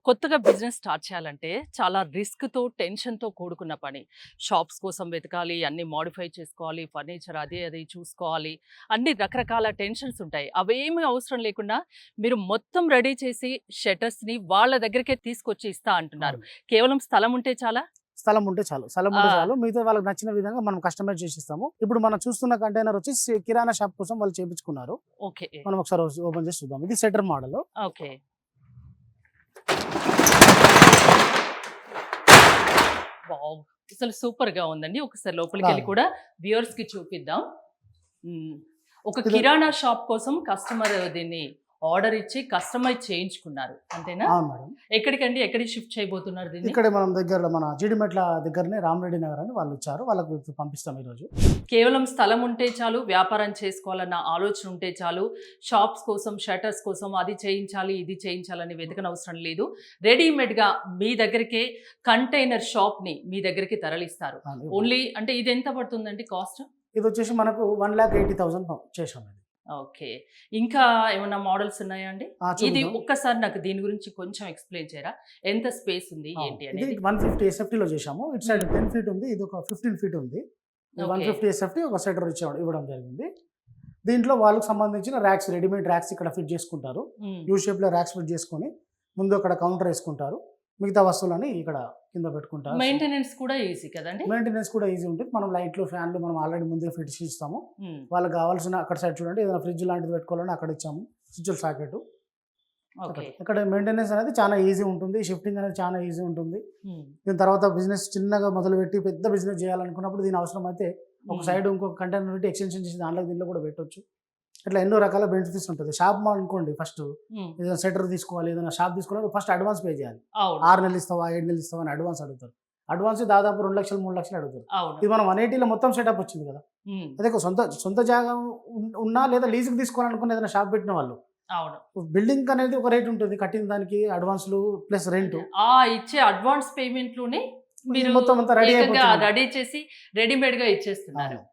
కొత్తగా business start చేయాలంటే చాలా రిస్క్‌తో, టెన్షన్‌తో కూడుకున్న పని. షాప్స్ కోసం వెతకాలి, అన్నీ మోడిఫై చేసుకోవాలి, ఫర్నిచర్ అది అది చూసుకోవాలి. అన్ని రకరకాల టెన్షన్స్ ఉంటాయి. అవేమీ అవసరం లేకుండా మీరు మొత్తం రెడీ చేసి షట్టర్స్‌ని వాళ్ళ దగ్గరికే తీసుకొచ్చి ఇస్తా అంటున్నారు. అవును. కేవలం స్థలం ఉంటే చాలా? స్థలం ఉంటే ఆ! చాలు. మిగతా వాళ్ళకి నచ్చిన విధంగా మనం కస్టమైజ్ చేసిస్తాము. ఇప్పుడు మనం చూస్తున్న కంటైనర్ వచ్చేసి కిరాణా షాప్ కోసం వాళ్ళు చేపించుకున్నారు. ఓకే. మనం ఒకసారి ఓపెన్ చేసి చూద్దాం. ఇది సెటర్ మోడల్. ఓకే. వావ్! అసలు సూపర్‌గా ఉందండి. ఒకసారి లోపలికెళ్ళి కూడా వ్యూవర్స్‌కి చూపిద్దాం. హ్మ్. ఒక ఇది కిరాణా షాప్ కోసం కస్టమర్ దీన్ని ఆర్డర్ ఇచ్చి కస్టమైజ్ చేయించుకున్నారు. అంతేనా? అవును మేడం. ఎక్కడికండి? ఎక్కడికి షిఫ్ట్ చేయబోతున్నారు దీన్ని? ఇక్కడే మనం దగ్గరలో మన జీడిమెట్ల దగ్గరనే రామరెడ్డి నగర్ అని వాళ్ళు ఇచ్చారు. వాళ్ళకు పంపిస్తాం ఈరోజు. కేవలం స్థలం ఉంటే చాలు, వ్యాపారం చేసుకోవాలన్న ఆలోచన ఉంటే చాలు, షాప్స్ కోసం, షట్టర్స్ కోసం అది చేయించాలి, ఇది చేయించాలని వెతకనవసరం లేదు. రెడీమేడ్‌గా మీ దగ్గరికే కంటైనర్ షాప్‌ని మీ దగ్గరికి తరలిస్తారు. అవును. ఓన్లీ అంటే ఇది ఎంత పడుతుందండి కాస్ట్? ఇది వచ్చేసి మనకు 1,80,000 చేశాం ఇది. ఓకే. ఇంకా ఏమన్నా మోడల్స్ ఉన్నాయా అండి? ఇది చూద్దాం. ఒక్కసారి నాకు దీని గురించి కొంచెం ఎక్స్‌ప్లెయిన్ చేయరా? ఎంత స్పేస్ ఉంది? ఏంటి ఇది అనేది? 150 ఎస్ఎఫ్టీలో చేశాము. ఇటు సైడ్ 10 ఫీట్ ఉంది. ఇది ఒక 15 ఫీట్ ఉంది. ఓకే. 150 ఎస్ఎఫ్టీ ఒక సెటర్ ఇవ్వడం జరిగింది. దీంట్లో వాళ్ళకి సంబంధించిన ర్యాక్స్, రెడీమేడ్ ర్యాక్స్ ఇక్కడ ఫిట్ చేసుకుంటారు. హ్మ్. యూ షేప్‌లో ర్యాక్స్ ఫిట్ చేసుకొని ముందు అక్కడ కౌంటర్ వేసుకుంటారు. మిగతా వస్తువులని ఇక్కడ కింద పెట్టుకుంటారు. మెయింటెనెన్స్ కూడా ఈజీ కదండీ? మెయింటెనెన్స్ కూడా ఈజీ ఉంటుంది. మనం లైట్లు, ఫ్యాన్లు మనం ఆల్రెడీ ముందే ఫిట్ చేసి ఇస్తాము. హ్మ్. వాళ్ళకి కావాల్సిన అక్కడ సైడ్ చూడండి ఏదైనా ఫ్రిడ్జ్ లాంటిది పెట్టుకోవాలని అక్కడ ఇచ్చాము. స్విచ్ల సాకెట్. ఓకే. ఇక్కడ మెయింటెనెన్స్ అనేది చాలా ఈజీ ఉంటుంది. షిఫ్టింగ్ అనేది చాలా ఈజీ ఉంటుంది. హ్మ్. దీని తర్వాత బిజినెస్ చిన్నగా మొదలుపెట్టి పెద్ద బిజినెస్ చేయాలనుకున్నప్పుడు దీని అవసరం అయితే ఒక సైడ్ ఇంకొక కంటైనర్ పెట్టి ఎక్స్టెన్షన్ చేసి దీంట్లో కూడా పెట్టొచ్చు. ఇట్లా ఎన్నో రకాల బెనిఫిట్స్ ఉంటుంది. షాప్ మాల్ అనుకోండి, ఫస్ట్ హ్మ్. ఏదైనా సెటర్ తీసుకోవాలి, ఏదైనా షాప్ తీసుకోవాలి, ఫస్ట్ అడ్వాన్స్ పే చేయాలి. అవును. 6 నెలలు ఇస్తావా, 7 నెలలు ఇస్తావా అని అడ్వాన్స్ అడుగుతారు. అడ్వాన్స్ దాదాపు 2 లక్షలు, 3 లక్షలు అడుగుతారు. అవును. ఇది మనం 180లో మొత్తం సెటప్ వచ్చింది కదా. హ్మ్. అదే సొంత జాగా ఉన్నా లేదా లీజుకి తీసుకోవాలనుకున్న ఏదైనా షాప్ పెట్టిన వాళ్ళు అవును. బిల్డింగ్ అనేది ఒక రేట్ ఉంటుంది, కట్టిన దానికి అడ్వాన్స్లు ప్లస్ రెంట్. ఇచ్చే అడ్వాన్స్ పేమెంట్‌లోనే మీరు మొత్తం అంతా రెడీ ఏకంగా అయిపోతుంది. రెడీ చేసి రెడీమేడ్‌గా ఇచ్చేస్తున్నారు. అవును.